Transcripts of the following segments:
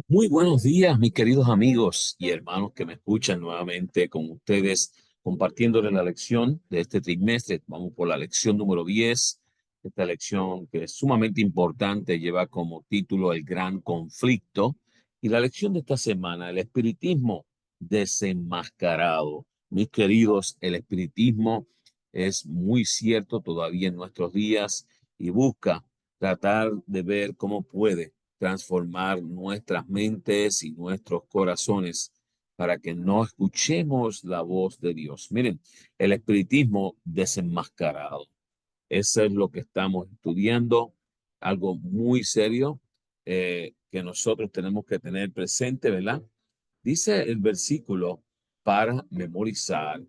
Muy buenos días, mis queridos amigos y hermanos que me escuchan nuevamente con ustedes, compartiéndoles la lección de este trimestre. Vamos por la lección número 10. Esta lección que es sumamente importante lleva como título El Gran Conflicto. Y la lección de esta semana, el espiritismo desenmascarado. Mis queridos, el espiritismo es muy cierto todavía en nuestros días y busca tratar de ver cómo puede transformar nuestras mentes y nuestros corazones para que no escuchemos la voz de Dios. Miren, el espiritismo desenmascarado. Eso es lo que estamos estudiando, algo muy serio que nosotros tenemos que tener presente, ¿verdad? Dice el versículo para memorizar.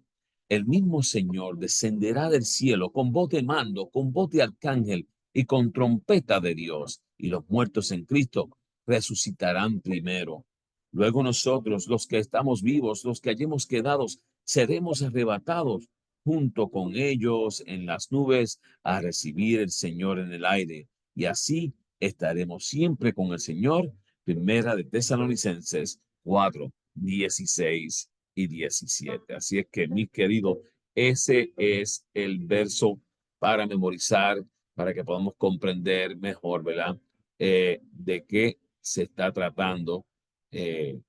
El mismo Señor descenderá del cielo con voz de mando, con voz de arcángel y con trompeta de Dios, y los muertos en Cristo resucitarán primero. Luego nosotros, los que estamos vivos, los que hayamos quedado, seremos arrebatados junto con ellos en las nubes a recibir el Señor en el aire. Y así estaremos siempre con el Señor. Primera de Tesalonicenses 4, 16 y 17. Así es que, mis queridos, ese es el verso para memorizar, para que podamos comprender mejor, ¿verdad? De qué se está tratando eh,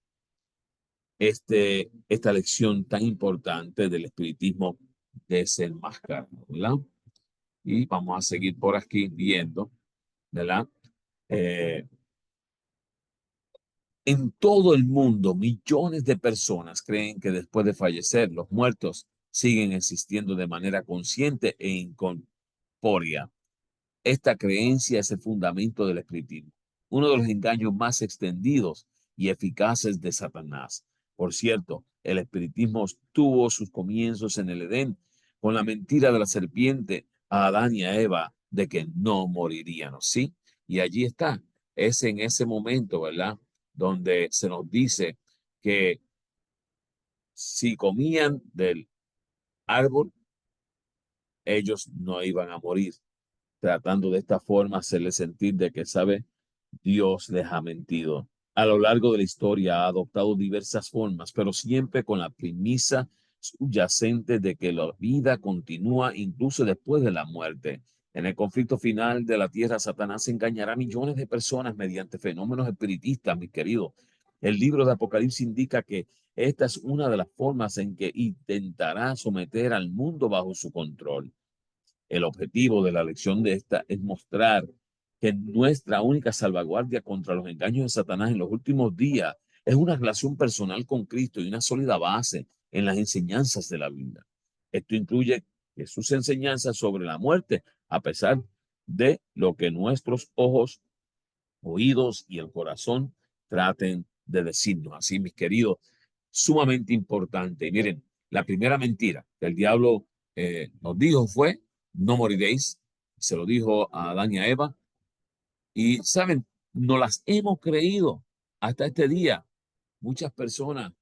esta lección tan importante del espiritismo desenmascarado, ¿verdad? Y vamos a seguir por aquí viendo, ¿verdad? Eh, En todo el mundo, millones de personas creen que después de fallecer, los muertos siguen existiendo de manera consciente e incorpórea. Esta creencia es el fundamento del espiritismo, uno de los engaños más extendidos y eficaces de Satanás. Por cierto, el espiritismo tuvo sus comienzos en el Edén con la mentira de la serpiente a Adán y a Eva de que no morirían, ¿sí? Y allí está, es en ese momento, ¿verdad? Donde se nos dice que si comían del árbol, ellos no iban a morir, tratando de esta forma hacerle sentir de que, ¿sabe? Dios les ha mentido. A lo largo de la historia ha adoptado diversas formas, pero siempre con la premisa subyacente de que la vida continúa incluso después de la muerte. En el conflicto final de la tierra, Satanás engañará a millones de personas mediante fenómenos espiritistas, mis queridos. El libro de Apocalipsis indica que esta es una de las formas en que intentará someter al mundo bajo su control. El objetivo de la lección de esta es mostrar que nuestra única salvaguardia contra los engaños de Satanás en los últimos días es una relación personal con Cristo y una sólida base en las enseñanzas de la Biblia. Esto incluye que sus enseñanzas sobre la muerte, a pesar de lo que nuestros ojos, oídos y el corazón traten de decirnos. Así, mis queridos, sumamente importante. Y miren, la primera mentira que el diablo nos dijo fue, no moriréis. Se lo dijo a Adán y a Eva. Y, ¿saben? No las hemos creído hasta este día. Muchas personas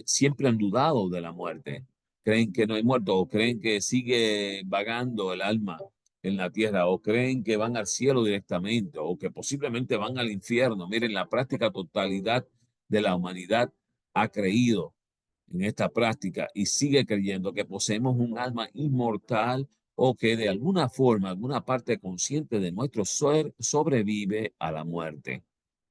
siempre han dudado de la muerte. Creen que no hay muerto o creen que sigue vagando el alma en la tierra o creen que van al cielo directamente o que posiblemente van al infierno. Miren, la práctica totalidad de la humanidad ha creído en esta práctica y sigue creyendo que poseemos un alma inmortal o que de alguna forma, alguna parte consciente de nuestro ser sobrevive a la muerte.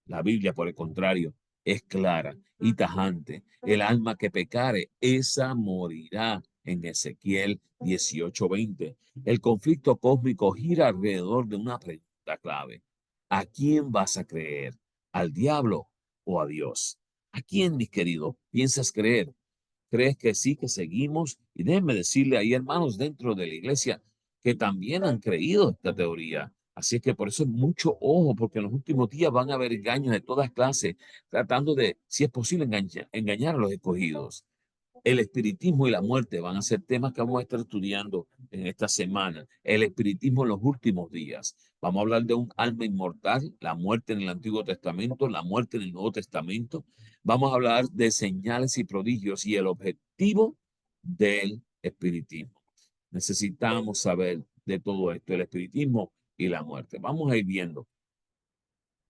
La Biblia, por el contrario, es clara y tajante. El alma que pecare, esa morirá. En Ezequiel 18:20. El conflicto cósmico gira alrededor de una pregunta clave. ¿A quién vas a creer? ¿Al diablo o a Dios? ¿A quién, mis queridos, piensas creer? ¿Crees que sí, que seguimos? Y déjenme decirle ahí, hermanos, dentro de la iglesia, que también han creído esta teoría. Así es que por eso es mucho ojo, porque en los últimos días van a haber engaños de todas clases, tratando de, si es posible, engañar a los escogidos. El espiritismo y la muerte van a ser temas que vamos a estar estudiando en esta semana. El espiritismo en los últimos días. Vamos a hablar de un alma inmortal, la muerte en el Antiguo Testamento, la muerte en el Nuevo Testamento. Vamos a hablar de señales y prodigios y el objetivo del espiritismo. Necesitamos saber de todo esto, el espiritismo y la muerte. Vamos a ir viendo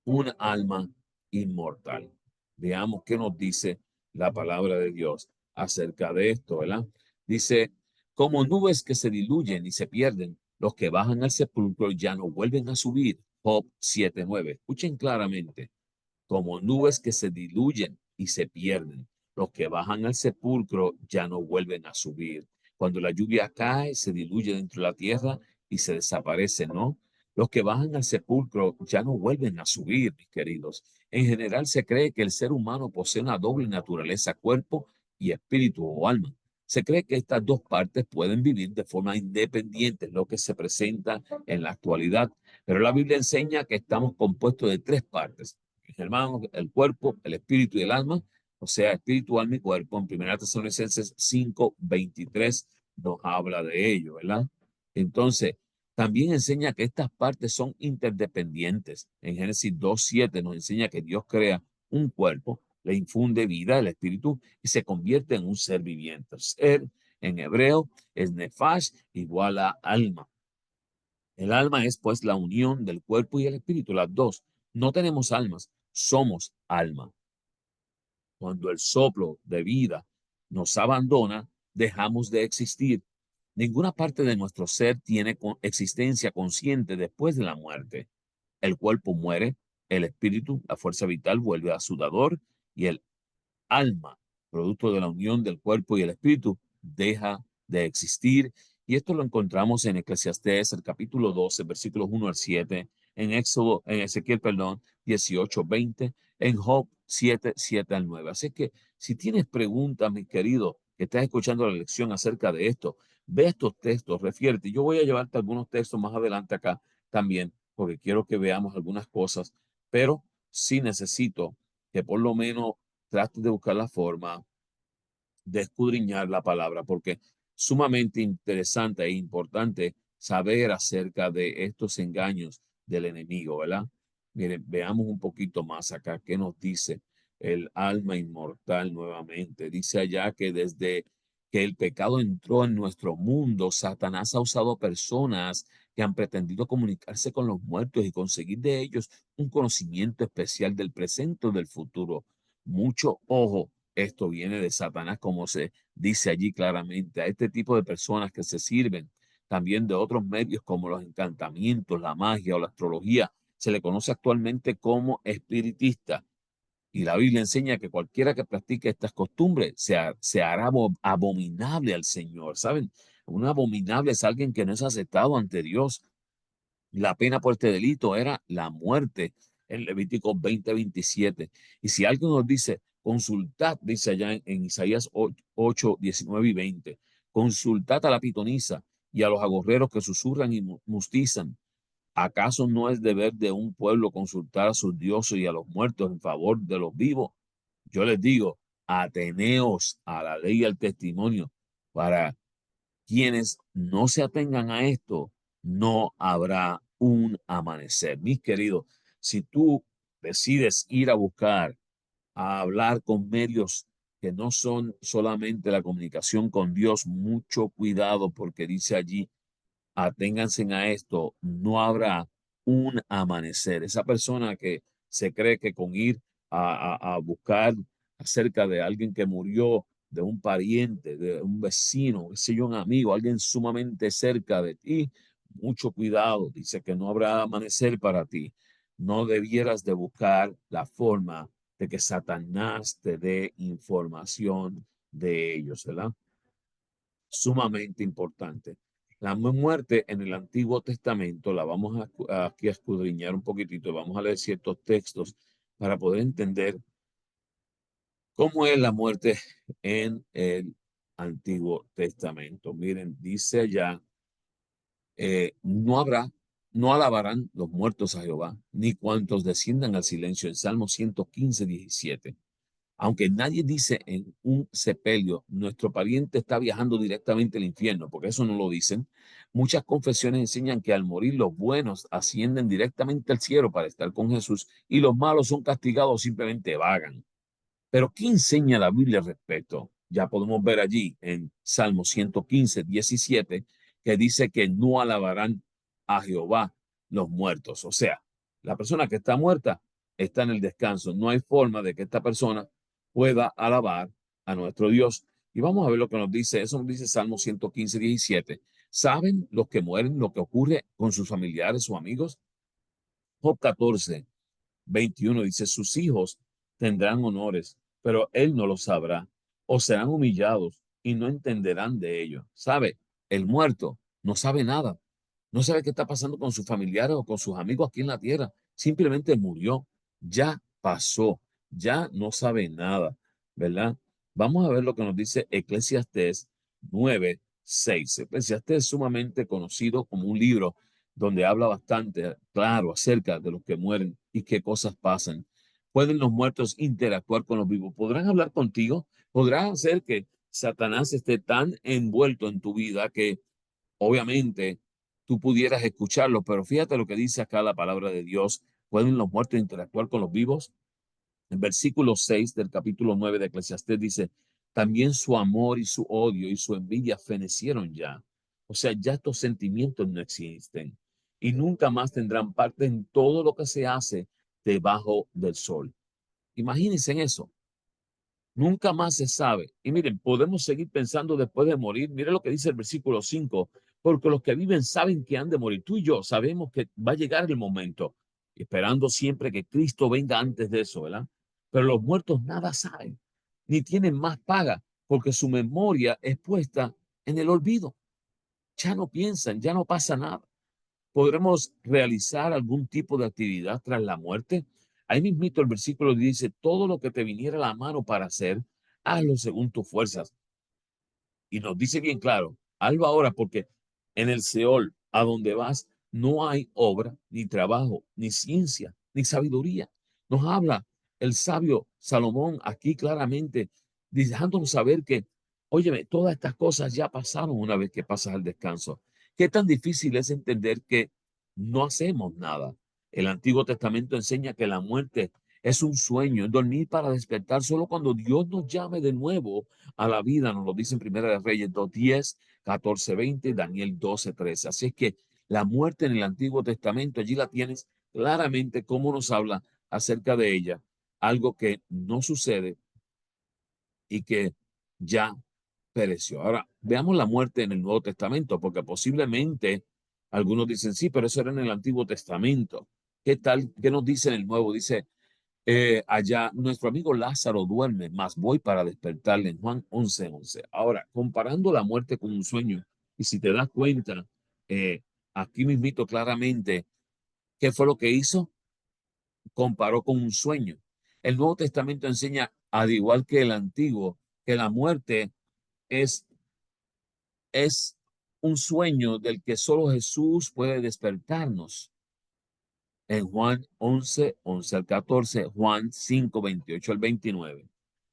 un alma. inmortal. Veamos qué nos dice la palabra de Dios acerca de esto, ¿verdad? Dice, como nubes que se diluyen y se pierden, los que bajan al sepulcro ya no vuelven a subir. Job 7:9. Escuchen claramente, como nubes que se diluyen y se pierden. Los que bajan al sepulcro ya no vuelven a subir. Cuando la lluvia cae, se diluye dentro de la tierra y se desaparece, ¿no? Los que bajan al sepulcro ya no vuelven a subir, mis queridos. En general se cree que el ser humano posee una doble naturaleza, cuerpo y espíritu o alma. Se cree que estas dos partes pueden vivir de forma independiente, lo que se presenta en la actualidad. Pero la Biblia enseña que estamos compuestos de tres partes: hermanos, el cuerpo, el espíritu y el alma, o sea, espíritu, alma y cuerpo. En 1 Tesalonicenses 5:23 nos habla de ello, ¿verdad? Entonces, también enseña que estas partes son interdependientes. En Génesis 2:7 nos enseña que Dios crea un cuerpo, le infunde vida al espíritu y se convierte en un ser viviente. Ser en hebreo es nefash, igual a alma. El alma es pues la unión del cuerpo y el espíritu, las dos. No tenemos almas, somos alma. Cuando el soplo de vida nos abandona, dejamos de existir. Ninguna parte de nuestro ser tiene existencia consciente después de la muerte. El cuerpo muere, el espíritu, la fuerza vital, vuelve a su dador y el alma, producto de la unión del cuerpo y el espíritu, deja de existir. Y esto lo encontramos en Eclesiastés, el capítulo 12, versículos 1 al 7, en Éxodo, en Ezequiel, perdón, 18:20, en Job 7:7 al 9. Así que si tienes preguntas, mi querido, que estás escuchando la lección acerca de esto, ve estos textos, refierte. Yo voy a llevarte algunos textos más adelante acá también, porque quiero que veamos algunas cosas, pero sí necesito que por lo menos trate de buscar la forma de escudriñar la palabra, porque es sumamente interesante e importante saber acerca de estos engaños del enemigo, ¿verdad? Miren, veamos un poquito más acá qué nos dice el alma inmortal nuevamente. Dice allá que desde que el pecado entró en nuestro mundo, Satanás ha usado personas que han pretendido comunicarse con los muertos y conseguir de ellos un conocimiento especial del presente o del futuro. Mucho ojo, esto viene de Satanás, como se dice allí claramente. A este tipo de personas que se sirven también de otros medios como los encantamientos, la magia o la astrología, se le conoce actualmente como espiritista. Y la Biblia enseña que cualquiera que practique estas costumbres se hará abominable al Señor. ¿Saben? Un abominable es alguien que no es aceptado ante Dios. La pena por este delito era la muerte en Levítico 20:27. Y si alguien nos dice, consultad, dice allá en Isaías 8:19 y 20, consultad a la pitonisa y a los agorreros que susurran y mustizan. ¿Acaso no es deber de un pueblo consultar a sus dioses y a los muertos en favor de los vivos? Yo les digo, ateneos a la ley y al testimonio. Para quienes no se atengan a esto, no habrá un amanecer. Mis queridos, si tú decides ir a buscar, a hablar con medios que no son solamente la comunicación con Dios, mucho cuidado, porque dice allí, aténganse a esto, no habrá un amanecer. Esa persona que se cree que con ir a buscar acerca de alguien que murió, de un pariente, de un vecino, qué sé yo, un amigo, alguien sumamente cerca de ti, mucho cuidado. Dice que no habrá amanecer para ti. No debieras de buscar la forma de que Satanás te dé información de ellos, ¿verdad? Sumamente importante. La muerte en el Antiguo Testamento la vamos aquí a escudriñar un poquitito, vamos a leer ciertos textos para poder entender cómo es la muerte en el Antiguo Testamento. Miren, dice allá, no alabarán los muertos a Jehová, ni cuantos desciendan al silencio, en Salmo 115:17. Aunque nadie dice en un sepelio, nuestro pariente está viajando directamente al infierno, porque eso no lo dicen. Muchas confesiones enseñan que al morir los buenos ascienden directamente al cielo para estar con Jesús y los malos son castigados o simplemente vagan. Pero ¿qué enseña la Biblia al respecto? Ya podemos ver allí en Salmo 115:17, que dice que no alabarán a Jehová los muertos. O sea, la persona que está muerta, está en el descanso. No hay forma de que esta persona pueda alabar a nuestro Dios. Y vamos a ver lo que nos dice, eso nos dice Salmo 115, 17. ¿Saben los que mueren lo que ocurre con sus familiares o amigos? Job 14, 21 dice, sus hijos tendrán honores, pero él no lo sabrá, o serán humillados y no entenderán de ello. ¿Sabe? El muerto no sabe nada, no sabe qué está pasando con sus familiares o con sus amigos aquí en la tierra. Simplemente murió, ya pasó, ya no sabe nada, ¿verdad? Vamos a ver lo que nos dice Eclesiastés 9:6. Eclesiastés es sumamente conocido como un libro donde habla bastante claro acerca de los que mueren y qué cosas pasan. ¿Pueden los muertos interactuar con los vivos? ¿Podrán hablar contigo? ¿Podrá hacer que Satanás esté tan envuelto en tu vida que obviamente tú pudieras escucharlo? Pero fíjate lo que dice acá la palabra de Dios. ¿Pueden los muertos interactuar con los vivos? El versículo 6 del capítulo 9 de Eclesiastés dice, también su amor y su odio y su envidia fenecieron ya. O sea, ya estos sentimientos no existen y nunca más tendrán parte en todo lo que se hace debajo del sol. Imagínense en eso. Nunca más se sabe. Y miren, podemos seguir pensando después de morir. Miren lo que dice el versículo 5, porque los que viven saben que han de morir. Tú y yo sabemos que va a llegar el momento, esperando siempre que Cristo venga antes de eso, ¿verdad? Pero los muertos nada saben, ni tienen más paga, porque su memoria es puesta en el olvido. Ya no piensan, ya no pasa nada. ¿Podremos realizar algún tipo de actividad tras la muerte? Ahí mismito el versículo dice, todo lo que te viniera a la mano para hacer, hazlo según tus fuerzas. Y nos dice bien claro, hazlo ahora porque en el Seol, a donde vas, no hay obra, ni trabajo, ni ciencia, ni sabiduría. Nos habla el sabio Salomón aquí claramente, dejándonos saber que, óyeme, todas estas cosas ya pasaron una vez que pasas al descanso. ¿Qué tan difícil es entender que no hacemos nada? El Antiguo Testamento enseña que la muerte es un sueño, es dormir para despertar solo cuando Dios nos llame de nuevo a la vida, nos lo dice en Primera de Reyes 2:10, 14:20, Daniel 12:13. Así es que la muerte en el Antiguo Testamento, allí la tienes claramente cómo nos habla acerca de ella, algo que no sucede y que ya pereció. Ahora, veamos la muerte en el Nuevo Testamento, porque posiblemente algunos dicen, sí, pero eso era en el Antiguo Testamento. ¿Qué tal? ¿Qué nos dice en el Nuevo? Dice, allá nuestro amigo Lázaro duerme, mas voy para despertarle en Juan 11:11. Ahora, comparando la muerte con un sueño, y si te das cuenta, aquí mismito claramente, ¿qué fue lo que hizo? Comparó con un sueño. El Nuevo Testamento enseña, al igual que el Antiguo, que la muerte es, es un sueño del que solo Jesús puede despertarnos. En Juan 11:11 al 14, Juan 5:28 al 29.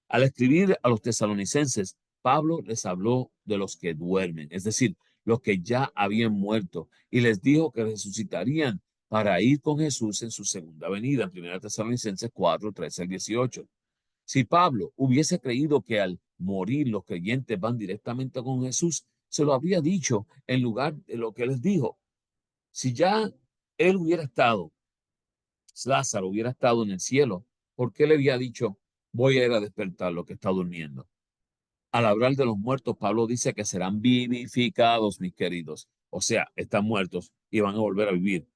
Al escribir a los tesalonicenses, Pablo les habló de los que duermen, es decir, los que ya habían muerto, y les dijo que resucitarían para ir con Jesús en su segunda venida, en 1 Tesalonicenses 4:13 al 18. Si Pablo hubiese creído que al morir los creyentes van directamente con Jesús, se lo habría dicho en lugar de lo que les dijo. Si ya él hubiera estado, Lázaro hubiera estado en el cielo, ¿por qué le había dicho, voy a ir a despertar lo que está durmiendo? Al hablar de los muertos, Pablo dice que serán vivificados, mis queridos. O sea, están muertos y van a volver a vivir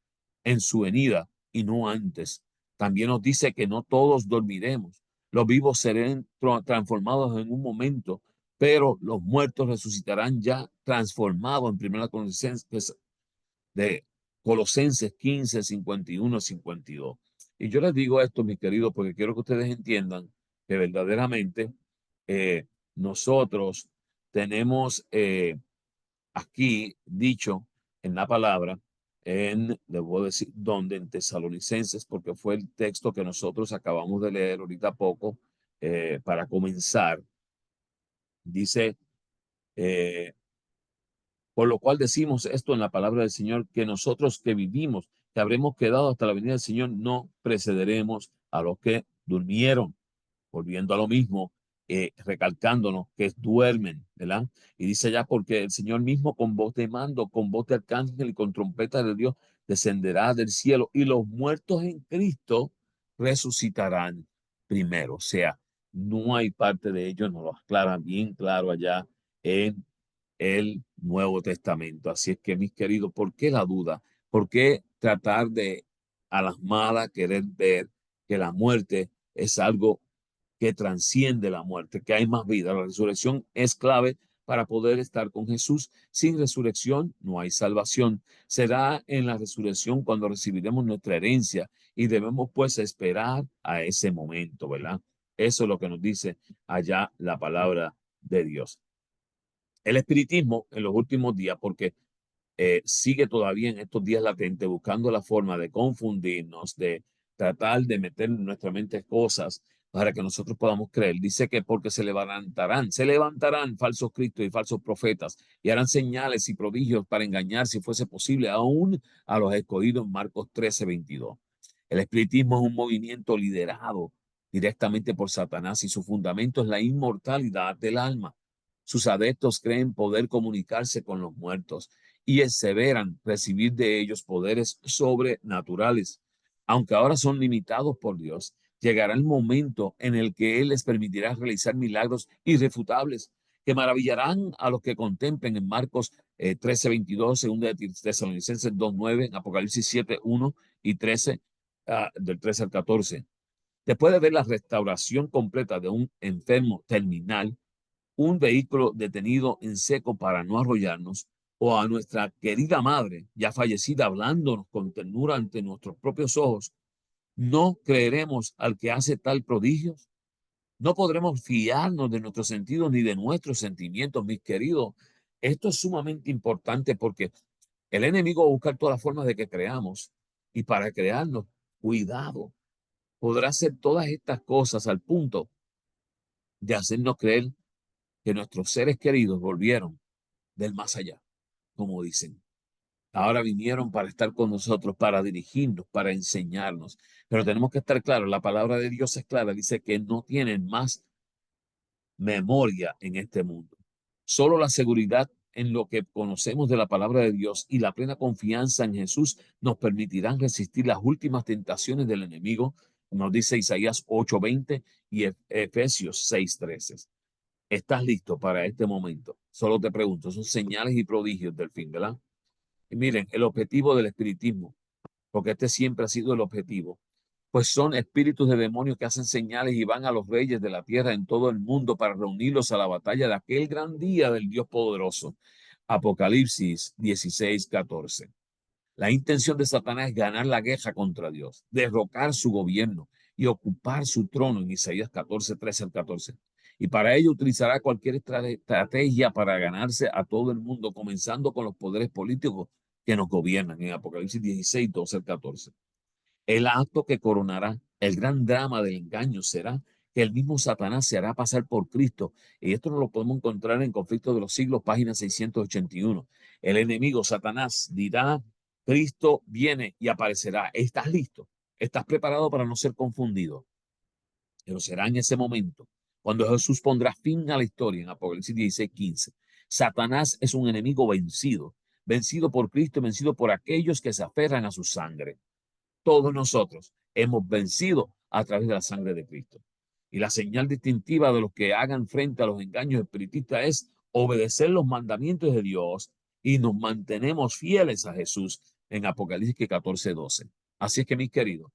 en su venida y no antes. También nos dice que no todos dormiremos. Los vivos serán transformados en un momento, pero los muertos resucitarán ya transformados en primera Colosenses de Colosenses 15:51-52. Y yo les digo esto, mis queridos, porque quiero que ustedes entiendan que verdaderamente nosotros tenemos aquí dicho en la palabra, debo decir, donde en Tesalonicenses, porque fue el texto que nosotros acabamos de leer ahorita poco, para comenzar, dice, eh, por lo cual decimos esto en la palabra del Señor, que nosotros que vivimos, que habremos quedado hasta la venida del Señor, no precederemos a los que durmieron, volviendo a lo mismo, recalcándonos que duermen, ¿verdad? Y dice ya, porque el Señor mismo con voz de mando, con voz de arcángel y con trompeta de Dios, descenderá del cielo y los muertos en Cristo resucitarán primero. O sea, no hay parte de ellos, nos lo aclara bien claro allá en el Nuevo Testamento. Así es que, mis queridos, ¿por qué la duda? ¿Por qué tratar de a las malas querer ver que la muerte es algo que transciende la muerte, que hay más vida? La resurrección es clave para poder estar con Jesús. Sin resurrección no hay salvación. Será en la resurrección cuando recibiremos nuestra herencia y debemos pues esperar a ese momento, ¿verdad? Eso es lo que nos dice allá la palabra de Dios. El espiritismo en los últimos días, porque sigue todavía en estos días latente, buscando la forma de confundirnos, de tratar de meter en nuestra mente cosas para que nosotros podamos creer. Dice que porque se levantarán falsos cristos y falsos profetas y harán señales y prodigios para engañar, si fuese posible, aún a los escogidos en Marcos 13:22. El espiritismo es un movimiento liderado directamente por Satanás y su fundamento es la inmortalidad del alma. Sus adeptos creen poder comunicarse con los muertos y aseveran recibir de ellos poderes sobrenaturales. Aunque ahora son limitados por Dios, llegará el momento en el que Él les permitirá realizar milagros irrefutables que maravillarán a los que contemplen en Marcos 13:22, 2 de Tesalonicenses 2:9, Apocalipsis 7:1 y 13, del 13 al 14. Después de ver la restauración completa de un enfermo terminal, un vehículo detenido en seco para no arrollarnos, o a nuestra querida madre ya fallecida hablándonos con ternura ante nuestros propios ojos, ¿no creeremos al que hace tal prodigio? No podremos fiarnos de nuestros sentidos ni de nuestros sentimientos, mis queridos. Esto es sumamente importante porque el enemigo va a buscar todas las formas de que creamos y para crearnos, cuidado, podrá hacer todas estas cosas al punto de hacernos creer que nuestros seres queridos volvieron del más allá, como dicen. Ahora vinieron para estar con nosotros, para dirigirnos, para enseñarnos. Pero tenemos que estar claros, la palabra de Dios es clara, dice que no tienen más memoria en este mundo. Solo la seguridad en lo que conocemos de la palabra de Dios y la plena confianza en Jesús nos permitirán resistir las últimas tentaciones del enemigo, nos dice Isaías 8:20 y Efesios 6:13. ¿Estás listo para este momento? Solo te pregunto, son señales y prodigios del fin, ¿verdad? Y miren, el objetivo del espiritismo, porque este siempre ha sido el objetivo, pues son espíritus de demonios que hacen señales y van a los reyes de la tierra en todo el mundo para reunirlos a la batalla de aquel gran día del Dios poderoso. Apocalipsis 16:14. La intención de Satanás es ganar la guerra contra Dios, derrocar su gobierno y ocupar su trono en Isaías 14:13 al 14. Y para ello utilizará cualquier estrategia para ganarse a todo el mundo, comenzando con los poderes políticos que nos gobiernan en Apocalipsis 16:12 al 14. El acto que coronará el gran drama del engaño será que el mismo Satanás se hará pasar por Cristo. Y esto no lo podemos encontrar en Conflicto de los Siglos, página 681. El enemigo, Satanás, dirá, Cristo viene y aparecerá. ¿Estás listo? ¿Estás preparado para no ser confundido? Pero será en ese momento cuando Jesús pondrá fin a la historia en Apocalipsis 16:15. Satanás es un enemigo vencido, vencido por Cristo y vencido por aquellos que se aferran a su sangre. Todos nosotros hemos vencido a través de la sangre de Cristo. Y la señal distintiva de los que hagan frente a los engaños espiritistas es obedecer los mandamientos de Dios y nos mantenemos fieles a Jesús en Apocalipsis 14:12. Así es que, mis queridos,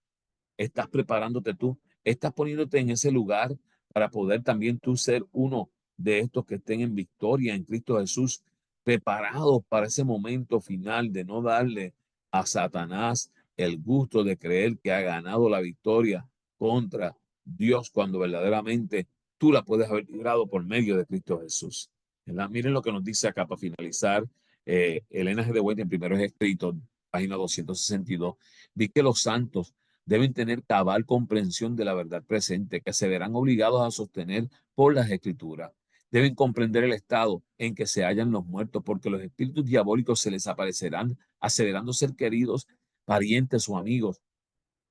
estás preparándote tú, estás poniéndote en ese lugar para poder también tú ser uno de estos que estén en victoria en Cristo Jesús, preparados para ese momento final de no darle a Satanás el gusto de creer que ha ganado la victoria contra Dios cuando verdaderamente tú la puedes haber librado por medio de Cristo Jesús. ¿Verdad? Miren lo que nos dice acá para finalizar Elena G. de White en Primeros Escritos, página 262. Dice que los santos deben tener cabal comprensión de la verdad presente, que se verán obligados a sostener por las escrituras. Deben comprender el estado en que se hallan los muertos, porque los espíritus diabólicos se les aparecerán, aseverando ser queridos, parientes o amigos.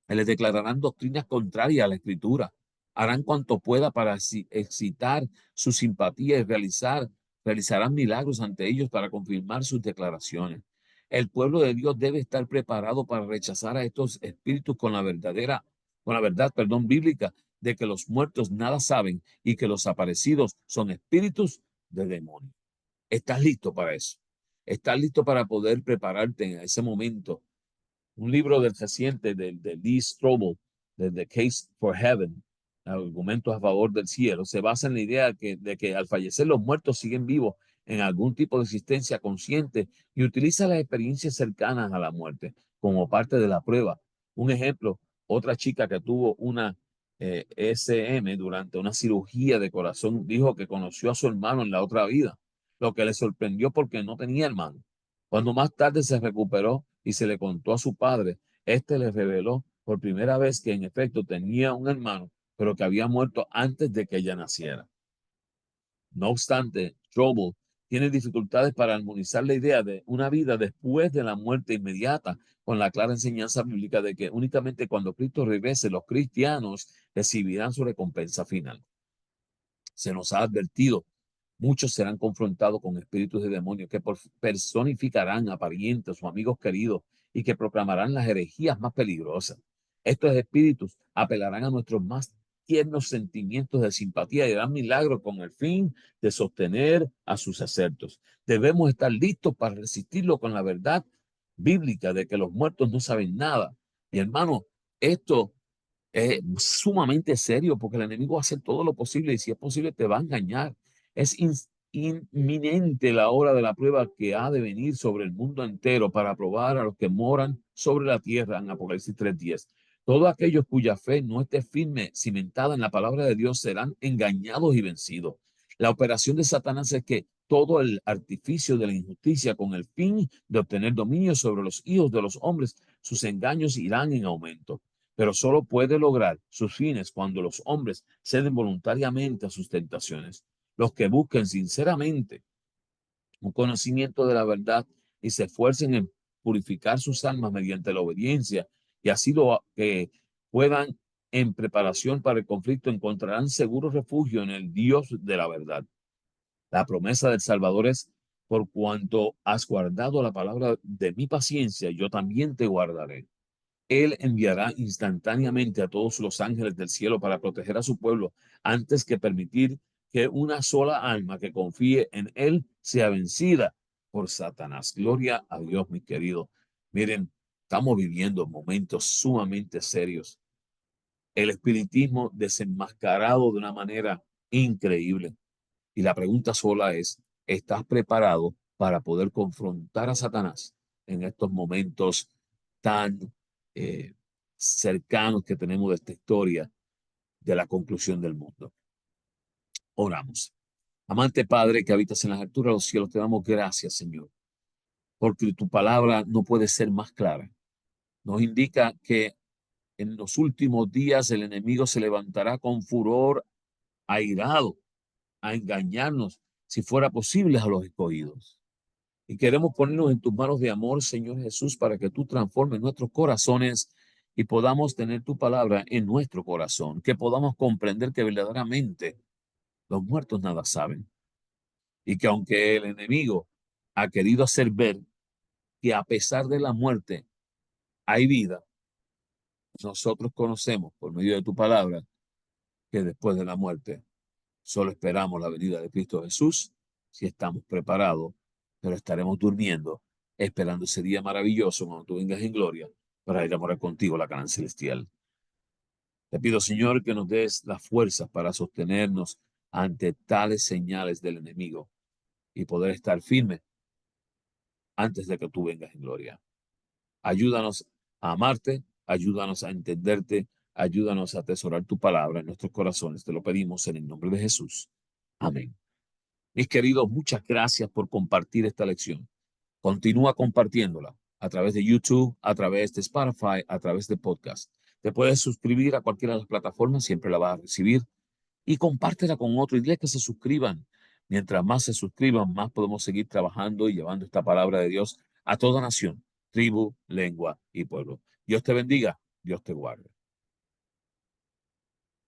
Les declararán doctrinas contrarias a la escritura. Harán cuanto pueda para excitar su simpatía y realizarán milagros ante ellos para confirmar sus declaraciones. El pueblo de Dios debe estar preparado para rechazar a estos espíritus con la verdadera con la verdad, perdón, bíblica de que los muertos nada saben y que los aparecidos son espíritus de demonios. ¿Estás listo para eso? ¿Estás listo para poder prepararte en ese momento? Un libro del reciente de Lee Strobel, de The Case for Heaven, argumentos a favor del cielo, se basa en la idea de que al fallecer los muertos siguen vivos en algún tipo de existencia consciente y utiliza las experiencias cercanas a la muerte como parte de la prueba. Un ejemplo, otra chica que tuvo una SM durante una cirugía de corazón dijo que conoció a su hermano en la otra vida, lo que le sorprendió porque no tenía hermano. Cuando más tarde se recuperó y se le contó a su padre, este le reveló por primera vez que en efecto tenía un hermano, pero que había muerto antes de que ella naciera. No obstante, Strobel tiene dificultades para armonizar la idea de una vida después de la muerte inmediata con la clara enseñanza bíblica de que únicamente cuando Cristo regrese los cristianos recibirán su recompensa final. Se nos ha advertido, muchos serán confrontados con espíritus de demonios que personificarán a parientes o amigos queridos y que proclamarán las herejías más peligrosas. Estos espíritus apelarán a nuestros más tiernos sentimientos de simpatía y harán milagros con el fin de sostener a sus acertos. Debemos estar listos para resistirlo con la verdad bíblica de que los muertos no saben nada. Y hermano, esto es sumamente serio porque el enemigo va a hacer todo lo posible y si es posible te va a engañar. Es inminente la hora de la prueba que ha de venir sobre el mundo entero para probar a los que moran sobre la tierra en Apocalipsis 3:10. Todos aquellos cuya fe no esté firme, cimentada en la palabra de Dios, serán engañados y vencidos. La operación de Satanás es que todo el artificio de la injusticia con el fin de obtener dominio sobre los hijos de los hombres, sus engaños irán en aumento, pero solo puede lograr sus fines cuando los hombres ceden voluntariamente a sus tentaciones. Los que busquen sinceramente un conocimiento de la verdad y se esfuercen en purificar sus almas mediante la obediencia y así lo que puedan en preparación para el conflicto encontrarán seguro refugio en el Dios de la verdad. La promesa del Salvador es: por cuanto has guardado la palabra de mi paciencia, yo también te guardaré. Él enviará instantáneamente a todos los ángeles del cielo para proteger a su pueblo antes que permitir que una sola alma que confíe en Él sea vencida por Satanás. Gloria a Dios, mi querido. Miren, estamos viviendo momentos sumamente serios. El espiritismo desenmascarado de una manera increíble. Y la pregunta sola es: ¿estás preparado para poder confrontar a Satanás en estos momentos tan eh, cercanos que tenemos de esta historia de la conclusión del mundo? Oramos. Amante Padre que habitas en las alturas de los cielos, te damos gracias, Señor, porque tu palabra no puede ser más clara. Nos indica que en los últimos días el enemigo se levantará con furor airado a engañarnos, si fuera posible, a los escogidos. Y queremos ponernos en tus manos de amor, Señor Jesús, para que tú transformes nuestros corazones y podamos tener tu palabra en nuestro corazón, que podamos comprender que verdaderamente los muertos nada saben y que aunque el enemigo ha querido hacer ver que a pesar de la muerte hay vida, nosotros conocemos por medio de tu palabra que después de la muerte solo esperamos la venida de Cristo Jesús si estamos preparados, pero estaremos durmiendo, esperando ese día maravilloso cuando tú vengas en gloria para ir a morar contigo a la Canaán celestial. Te pido, Señor, que nos des las fuerzas para sostenernos ante tales señales del enemigo y poder estar firmes antes de que tú vengas en gloria. Ayúdanos a amarte, ayúdanos a entenderte, ayúdanos a atesorar tu palabra en nuestros corazones. Te lo pedimos en el nombre de Jesús. Amén. Mis queridos, muchas gracias por compartir esta lección. Continúa compartiéndola a través de YouTube, a través de Spotify, a través de podcast. Te puedes suscribir a cualquiera de las plataformas, siempre la vas a recibir. Y compártela con otros y dile que se suscriban. Mientras más se suscriban, más podemos seguir trabajando y llevando esta palabra de Dios a toda nación, tribu, lengua y pueblo. Dios te bendiga, Dios te guarde.